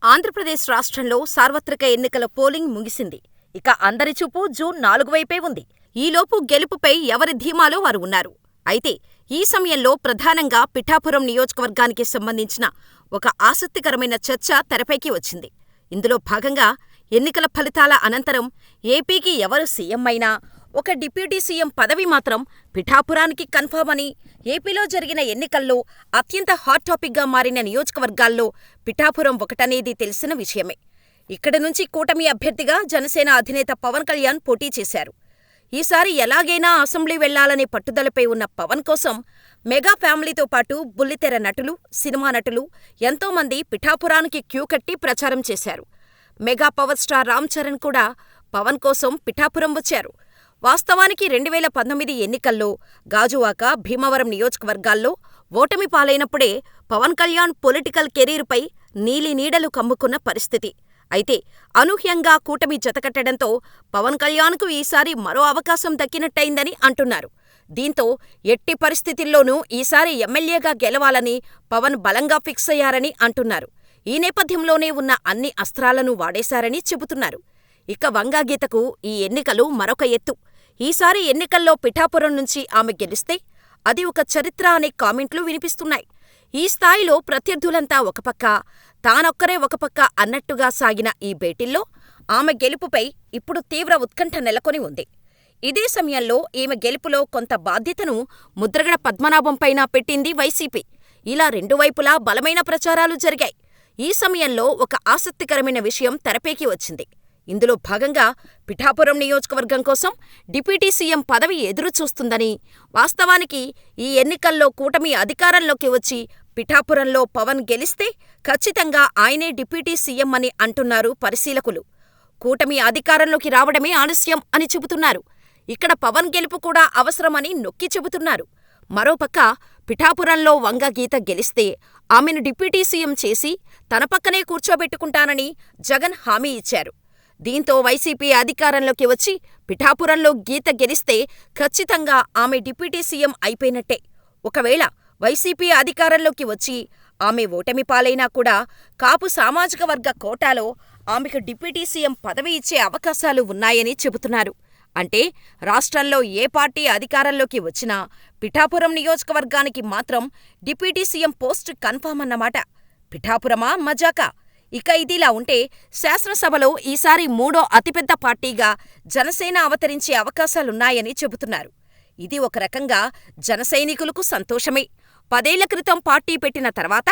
ఆంధ్రప్రదేశ్ రాష్ట్రంలో సార్వత్రిక ఎన్నికల పోలింగ్ ముగిసింది. ఇక అందరి చూపు జూన్ 4 వైపే ఉంది. ఈలోపు గెలుపుపై ఎవరి ధీమాలో వారు ఉన్నారు. అయితే ఈ సమయంలో ప్రధానంగా పిఠాపురం నియోజకవర్గానికి సంబంధించిన ఒక ఆసక్తికరమైన చర్చ తెరపైకి వచ్చింది. ఇందులో భాగంగా ఎన్నికల ఫలితాల అనంతరం ఏపీకి ఎవరు సీఎం అయినా ఒక డిప్యూటీ సీఎం పదవి మాత్రం పిఠాపురానికి కన్ఫర్మ్ అని ఏపీలో జరిగిన ఎన్నికల్లో అత్యంత హాట్ టాపిక్గా మారిన నియోజకవర్గాల్లో పిఠాపురం ఒకటనేది తెలిసిన విషయమే. ఇక్కడి నుంచి కూటమి అభ్యర్థిగా జనసేన అధినేత పవన్ కళ్యాణ్ పోటీ చేశారు. ఈసారి ఎలాగైనా అసెంబ్లీ వెళ్లాలనే పట్టుదలపై ఉన్న పవన్ కోసం మెగా ఫ్యామిలీతో పాటు బుల్లితెర నటులు, సినిమా నటులు ఎంతోమంది పిఠాపురానికి క్యూ కట్టి ప్రచారం చేశారు. Mega power star Ram Charan కూడా పవన్ కోసం పిఠాపురం వచ్చారు. వాస్తవానికి 2019 ఎన్నికల్లో గాజువాక, భీమవరం నియోజకవర్గాల్లో ఓటమి పాలైనప్పుడే పవన్ కళ్యాణ్ పొలిటికల్ కెరీర్పై నీలినీడలు కమ్ముకున్న పరిస్థితి. అయితే అనూహ్యంగా కూటమి జతకట్టడంతో పవన్ కళ్యాణ్కు ఈసారి మరో అవకాశం దక్కినట్టయిందని అంటున్నారు. దీంతో ఎట్టి పరిస్థితుల్లోనూ ఈసారి ఎమ్మెల్యేగా గెలవాలని పవన్ బలంగా ఫిక్స్ అయ్యారని అంటున్నారు. ఈ నేపథ్యంలోనే ఉన్న అన్ని అస్త్రాలను వాడేశారని చెబుతున్నారు. ఇక వంగాగీతకు ఈ ఎన్నికలు మరొక ఎత్తు. ఈసారి ఎన్నికల్లో పిఠాపురం నుంచి ఆమె గెలిస్తే అది ఒక చరిత్ర అనే కామెంట్లు వినిపిస్తున్నాయి. ఈ స్థాయిలో ప్రత్యర్థులంతా ఒకపక్క, తానొక్కరే ఒకపక్క అన్నట్టుగా సాగిన ఈ భేటీల్లో ఆమె గెలుపుపై ఇప్పుడు తీవ్ర ఉత్కంఠ నెలకొని ఉంది. ఇదే సమయంలో ఈమె గెలుపులో కొంత బాధ్యతను ముద్రగడ పద్మనాభంపైన పెట్టింది వైసీపీ. ఇలా రెండు వైపులా బలమైన ప్రచారాలు జరిగాయి. ఈ సమయంలో ఒక ఆసక్తికరమైన విషయం తెరపైకి వచ్చింది. ఇందులో భాగంగా పిఠాపురం నియోజకవర్గం కోసం డిప్యూటీ సీఎం పదవి ఎదురుచూస్తుందని, వాస్తవానికి ఈ ఎన్నికల్లో కూటమి అధికారంలోకి వచ్చి పిఠాపురంలో పవన్ గెలిస్తే ఖచ్చితంగా ఆయనే డిప్యూటీ సీఎం అని అంటున్నారు పరిశీలకులు. కూటమి అధికారంలోకి రావడమే ఆలస్యం అని చెబుతున్నారు. ఇక్కడ పవన్ గెలుపు కూడా అవసరమని నొక్కి చెబుతున్నారు. మరోపక్క పిఠాపురంలో వంగగీత గెలిస్తే ఆమెను డిప్యూటీ సీఎం చేసి తన పక్కనే కూర్చోబెట్టుకుంటానని జగన్ హామీ ఇచ్చారు. దీంతో వైసీపీ అధికారంలోకి వచ్చి పిఠాపురంలో గీత గెలిస్తే ఖచ్చితంగా ఆమె డిప్యూటీ సీఎం అయిపోయినట్టే. ఒకవేళ వైసీపీ అధికారంలోకి వచ్చి ఆమె ఓటమి పాలైనా కూడా కాపు సామాజిక వర్గ కోటాలో ఆమెకు డిప్యూటీ సీఎం పదవి ఇచ్చే అవకాశాలు ఉన్నాయని చెబుతున్నారు. అంటే రాష్ట్రంలో ఏ పార్టీ అధికారంలోకి వచ్చినా పిఠాపురం నియోజకవర్గానికి మాత్రం డిప్యూటీ సీఎం పోస్టు కన్ఫర్మ్ అన్నమాట. పిఠాపురమా మజాకా? ఇక ఇదిలా ఉంటే శాసనసభలో ఈసారి మూడో అతిపెద్ద పార్టీగా జనసేన అవతరించే అవకాశాలున్నాయని చెబుతున్నారు. ఇది ఒక రకంగా జనసైనికులకు సంతోషమే. 10 ఏళ్ల క్రితం పార్టీ పెట్టిన తర్వాత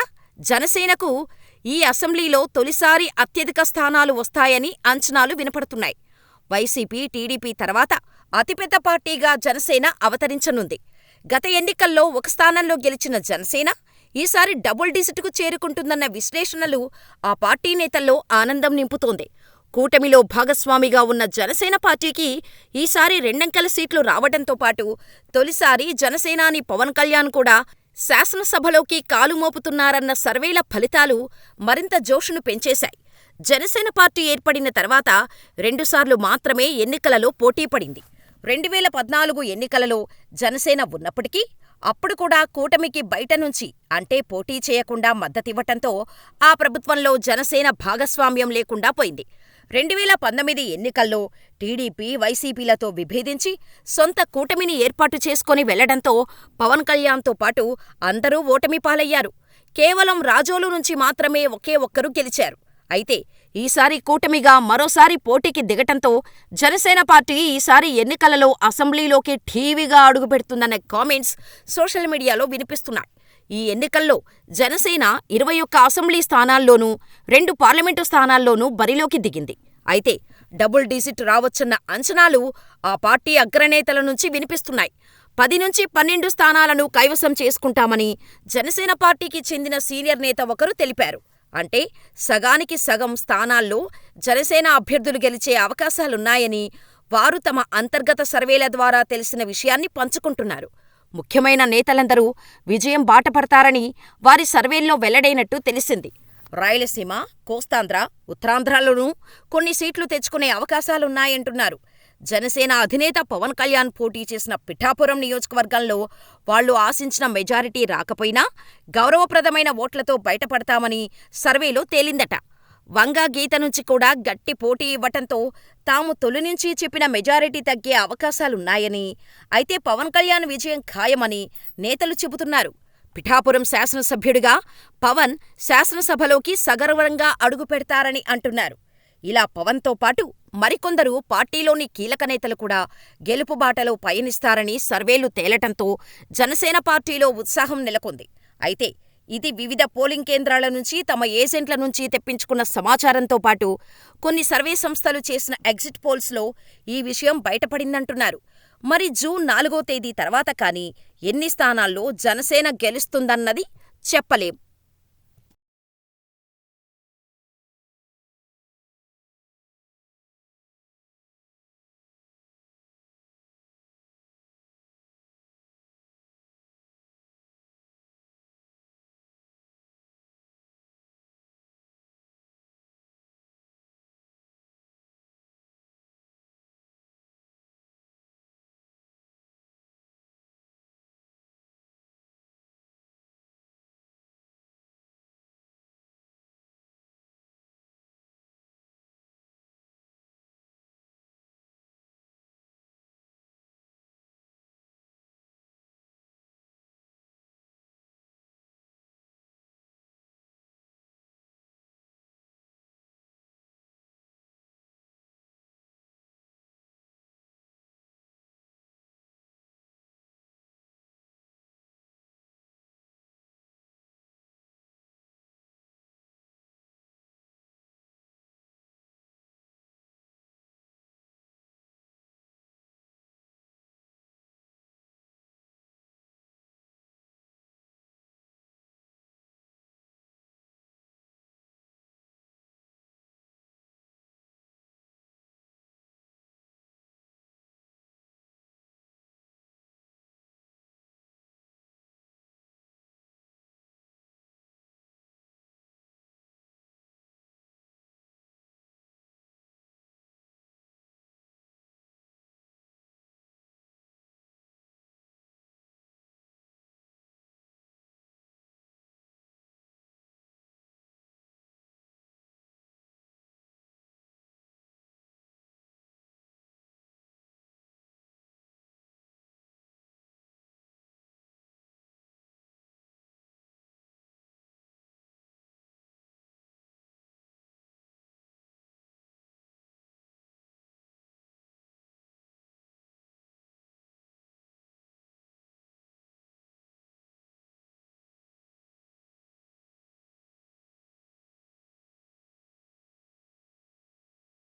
జనసేనకు ఈ అసెంబ్లీలో తొలిసారి అత్యధిక స్థానాలు వస్తాయని అంచనాలు వినపడుతున్నాయి. వైసీపీ, టీడీపీ తర్వాత అతిపెద్ద పార్టీగా జనసేన అవతరించనుంది. గత ఎన్నికల్లో ఒక స్థానంలో గెలిచిన జనసేన ఈసారి డబుల్ డిజిట్కు చేరుకుంటుందన్న విశ్లేషణలు ఆ పార్టీ నేతల్లో ఆనందం నింపుతోంది. కూటమిలో భాగస్వామిగా ఉన్న జనసేన పార్టీకి ఈసారి 2 అంకెల సీట్లు రావడంతో పాటు తొలిసారి జనసేనాని పవన్ కళ్యాణ్ కూడా శాసనసభలోకి కాలు మోపుతున్నారన్న సర్వేల ఫలితాలు మరింత జోషును పెంచేశాయి. జనసేన పార్టీ ఏర్పడిన తర్వాత 2 సార్లు మాత్రమే ఎన్నికలలో పోటీ పడింది. 2014 ఎన్నికలలో జనసేన ఉన్నప్పటికీ అప్పుడు కూడా కూటమికి బయట నుంచి అంటే పోటీ చేయకుండా మద్దతివ్వటంతో ఆ ప్రభుత్వంలో జనసేన భాగస్వామ్యం లేకుండా పోయింది. 2019 ఎన్నికల్లో టీడీపీ, వైసీపీలతో విభేదించి సొంత కూటమిని ఏర్పాటు చేసుకొని వెళ్లడంతో పవన్ కళ్యాణ్తో పాటు అందరూ ఓటమి పాలయ్యారు. కేవలం రాజోలు నుంచి మాత్రమే ఒకే ఒక్కరు గెలిచారు. అయితే ఈసారి కూటమిగా మరోసారి పోటీకి దిగటంతో జనసేన పార్టీ ఈసారి ఎన్నికలలో అసెంబ్లీలోకి ఠీవిగా అడుగుపెడుతుందన్న కామెంట్స్ సోషల్ మీడియాలో వినిపిస్తున్నాయి. ఈ ఎన్నికల్లో జనసేన 21 అసెంబ్లీ స్థానాల్లోనూ 2 పార్లమెంటు స్థానాల్లోనూ బరిలోకి దిగింది. అయితే డబుల్ డిజిట్ రావచ్చన్న అంచనాలు ఆ పార్టీ అగ్రనేతల నుంచి వినిపిస్తున్నాయి. 10 నుంచి 12 స్థానాలను కైవసం చేసుకుంటామని జనసేన పార్టీకి చెందిన సీనియర్ నేత ఒకరు తెలిపారు. అంటే సగానికి సగం స్థానాల్లో జనసేన అభ్యర్థులు గెలిచే అవకాశాలున్నాయని వారు తమ అంతర్గత సర్వేల ద్వారా తెలిసిన విషయాన్ని పంచుకుంటున్నారు. ముఖ్యమైన నేతలందరూ విజయం బాటపడతారని వారి సర్వేల్లో వెల్లడైనట్టు తెలిసింది. రాయలసీమ, కోస్తాంధ్ర, ఉత్తరాంధ్రలోనూ కొన్ని సీట్లు తెచ్చుకునే అవకాశాలున్నాయంటున్నారు. జనసేన అధినేత పవన్ కళ్యాణ్ పోటీ చేసిన పిఠాపురం నియోజకవర్గంలో వాళ్లు ఆశించిన మెజారిటీ రాకపోయినా గౌరవప్రదమైన ఓట్లతో బయటపడతామని సర్వేలో తేలిందట. వంగా గీత నుంచి కూడా గట్టి పోటీ ఇవ్వటంతో తాము తొలి నుంచి చెప్పిన మెజారిటీ తగ్గే అవకాశాలున్నాయని, అయితే పవన్ కళ్యాణ్ విజయం ఖాయమని నేతలు చెబుతున్నారు. పిఠాపురం శాసనసభ్యుడిగా పవన్ శాసనసభలోకి సగర్వంగా అడుగుపెడతారని అంటున్నారు. ఇలా పవన్తో పాటు మరికొందరు పార్టీలోని కీలక నేతలు కూడా గెలుపు బాటలో పయనిస్తారని సర్వేలు తేలటంతో జనసేన పార్టీలో ఉత్సాహం నెలకొంది. అయితే ఇది వివిధ పోలింగ్ కేంద్రాల నుంచి తమ ఏజెంట్ల నుంచి తెప్పించుకున్న సమాచారంతో పాటు కొన్ని సర్వే సంస్థలు చేసిన ఎగ్జిట్ పోల్స్లో ఈ విషయం బయటపడిందంటున్నారు. మరి జూన్ 4వ తేదీ తర్వాత కానీ ఎన్ని స్థానాల్లో జనసేన గెలుస్తుందన్నది చెప్పలేం.